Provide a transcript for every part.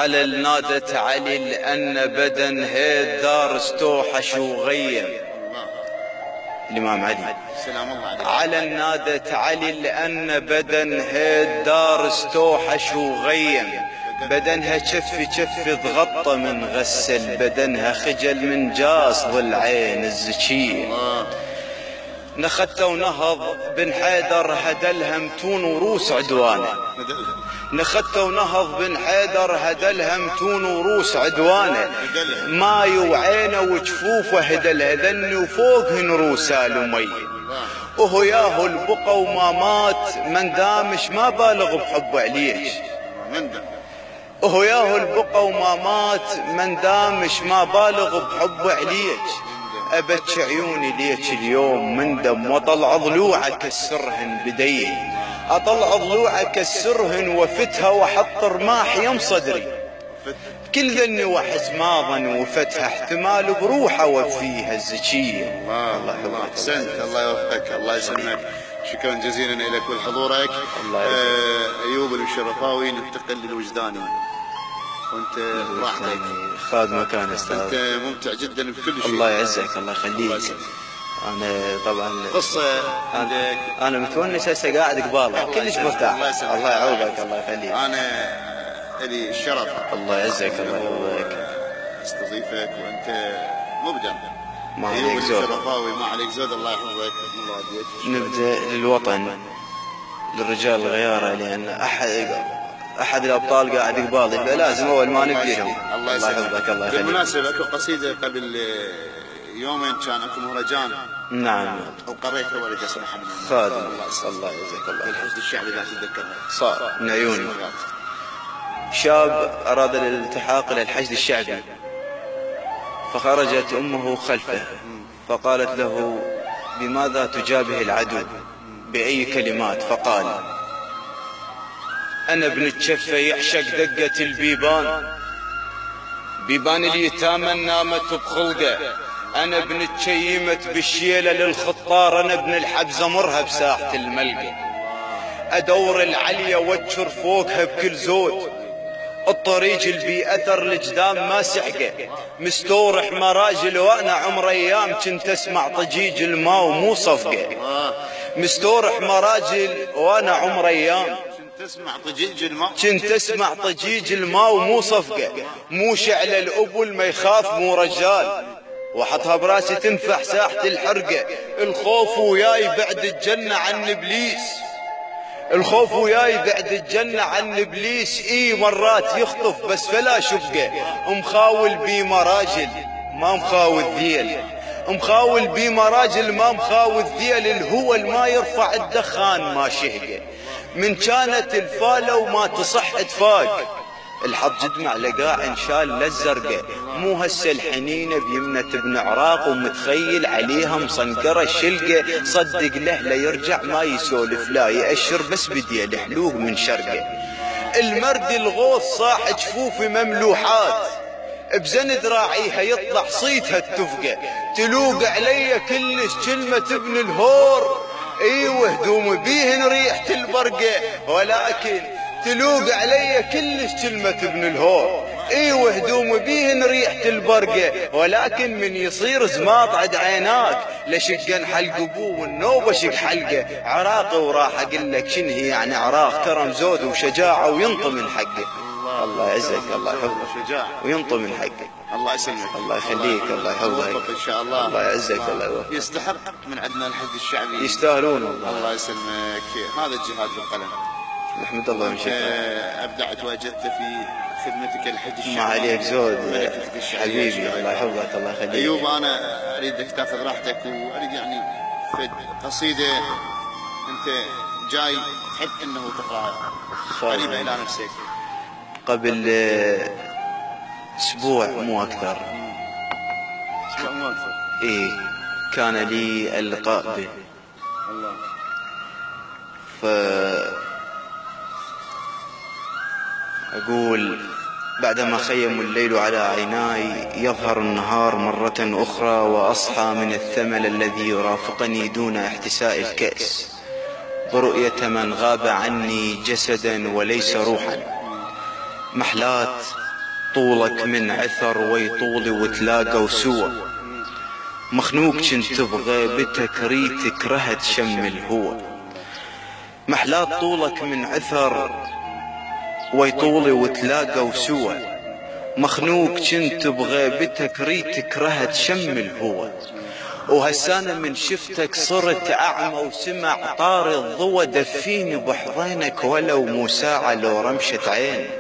على النادت علي لأن بدن هيد دار استوحش وغيم. الإمام علي سلام الله عليه. على النادت علي لأن بدن هيد دار استوحش وغيم. بدنها كف تغطى من غسل، بدنها خجل من جاس ظل عين الزكية. نخت ونهض بن حيدر هدلها متون وروس عدوانه. نخت ونهض بن حيدر هدلها متون وروس عدوانه. ماي وعينه وجفوفه هدلها ذني وفوقهن روس الأمي. وهو ياهو البقى وما مات من دامش ما بالغ بحبه عليش. وهو ياهو البقى وما مات من دامش ما بالغ بحبه عليك. أبتش عيوني ليك اليوم من دم وطلع ضلوعه كسرهن بدي. أطلع ضلوعه كسرهن وفتها وحط رماح يم صدري. كل ذني وحس ماضا وفتها احتمال بروحه وفيها الزكية. الله يحفظك. أحسنت، الله يوفقك، الله يسلمك. شكرا جزيلا لك ولحضورك. أيوب الشرفاوي ننتقل للوجداني وانت براحتك. خاد مكان استاذ. انت ممتع جدا بكل شيء. الله يعزك، الله يخليك. انا طبعا قصه عندك. انا متونس هسه قاعد قبالك كلش مرتاح. الله يعوضك، الله يخليك. انا لي الشرف. الله يعزك، الله يعوضك. استضيفك وانت مبدع. ما عليك زود. الشرفاوي ما عليك زود، الله يحفظك. نبدا للوطن، للرجال الغياره، لان احد الابطال قاعد قبالي فلازم اول ما نبديهم. الله يحفظك، الله يخليك. بالمناسبه اكو قصيده قبل يومين كان اكو مهرجان. نعم. وقريتها ولد اسمح منه. خادم. الله يعزك، الله. الحشد الشعبي اذا تتذكرها. صار من عيوني. شاب اراد الالتحاق الى الحشد الشعبي فخرجت امه خلفه فقالت له: بماذا تجابه العدو؟ باي كلمات؟ فقال: أنا ابن الشفة يعشق دقة البيبان، بيبان اليتامى نامت بخلقه. أنا ابن التشيمة بالشيلة للخطار، أنا ابن الحبزة مرها بساحة الملقى. أدور العليا واتشر فوقها بكل زود، الطريق البي أثر لجدام ما سحقه. مستورح مراجل وأنا عمر أيام كنت أسمع طجيج الماء ومو صفقه. مستورح مراجل وأنا عمر أيام كنت اسمع طجيج الماء ومو صفقه. مو شعل الابل ما يخاف مو رجال، وحطها براسي تنفح ساحة الحرقة. الخوف وياي بعد الجنة عن ابليس، الخوف وياي بعد الجنة عن ابليس. اي مرات يخطف بس فلا شبقه. مخاول بي مراجل ما مخاول ذيل، مخاول بي مراجل ما مخاول ذيل. الهوى ما يرفع الدخان ما شهقه. من كانت الفالة وما تصح اتفاق، الحظ جدمع لقاع انشال للزرقة. مو هسه الحنينة بيمنة ابن عراق ومتخيل عليها مصنقرة الشلقة. صدق له لا يرجع ما يسولف لا يأشر بس بدي الحلوق من شرقة. المرد الغوث صاح جفوفي مملوحات، بزن ذراعيها يطلع صيتها التفقة. تلوق علي كلش كلمة ابن الهور، ايوه هدوم بيهن ريحة البرقة. ولكن تلوق علي كلش كلمة ابن الهور، ايوه هدوم بيهن ريحة البرقة. ولكن من يصير زماط عد عيناك لشقن حلق ابوه والنوبة شق حلقه. عراقي وراح اقول لك شنهي يعني عراق، كرم زود وشجاعة وينطم من حقه. الله يعزك، الله يحفظك وينطم من حقه. الله يسلمك، الله يخليك، الله يحفظك ان شاء الله. الله يعزك، الله يوفقك. يستحق من عندنا الحشد الشعبي، يستاهلون. الله يسلمك. هذا الجهاد بالقلم. نحمد الله ونشكره. ابدعت واجدت في خدمتك الحشد الشعبي. ما عليك زود حبيبي، الله يحفظك، الله يخليك. ايوب انا اريدك تاخذ راحتك واريد يعني في قصيده انت جاي تحب انه تقراها قريبه الى نفسك. قبل اسبوع مو اكثر. اسبوع مو اكثر. ايه كان لي اللقاء به. الله. أقول: بعدما خيم الليل على عيناي يظهر النهار مرة أخرى، وأصحى من الثمل الذي يرافقني دون احتساء الكأس برؤية من غاب عني جسدا وليس روحا. محلات طولك من عثر ويطولي وتلاقوا سوا، مخنوق كنت بغيبتك ريت كرهت شم الهوى. محلات طولك من عثر ويطولي وتلاقوا سوا، مخنوق كنت بغيبتك ريت كرهت شم الهوى. وهسانا من شفتك صرت أعمى وسمع طار الضوى، دفيني بحضينك ولو مو ساعة لو رمشة عين.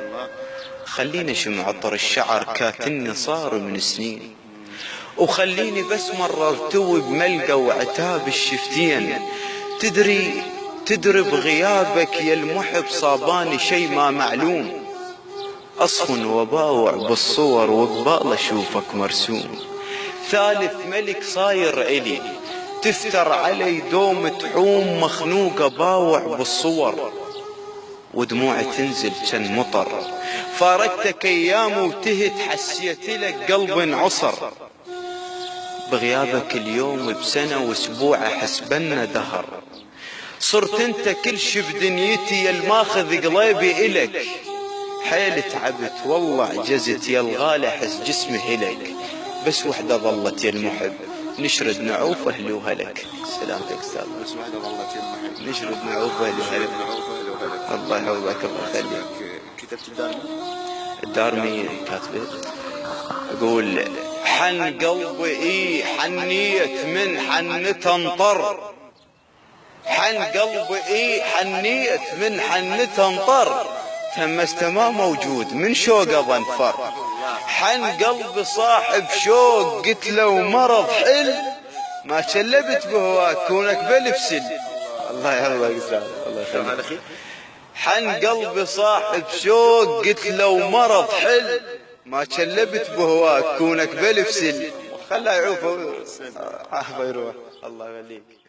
خليني شم عطر الشعر كاتني صار من سنين، وخليني بس مرة ارتوي بملقى وعتاب الشفتين. تدري بغيابك يا المحب صاباني شي ما معلوم، أصفن وباوع بالصور وقبال أشوفك مرسوم. ثالث ملك صاير إلي تفتر علي دوم تحوم، مخنوقة باوع بالصور ودموعي تنزل كان مطر. فارقتك أيام وتهت حسيت لك قلب عصر، بغيابك اليوم بسنة واسبوع حسبنا دهر. صرت انت كل شي بدنيتي يا الماخذ قلبي إلك، حيل تعبت والله عجزت يا الغالي حس جسمي هلك. بس وحدة ظلت يا المحب نشرد نعوف أهلي وهلك. سلامتك أستاذ. بس وحدة ظلت يا المحب نشرد نعوف أهلي وهلك. الله يحفظك الله يخليك. كتبت الدارمي؟ الدارمي كاتبه أقول حن قلبي حنيت من حنة انطر، حن قلبي حنيت من حنة انطر، تمست ما موجود من شوقه ظنفر. حن قلبي صاحب شوق قلت له مرض حل، ما شلبت بهواك كونك بلفسل. الله يحفظك الله يخليك. حن قلبي صاحب شوق قلت له مرض حل، ما شلبت بهواك كونك بلفسل. خلاه يعوف يروح. الله يخليك.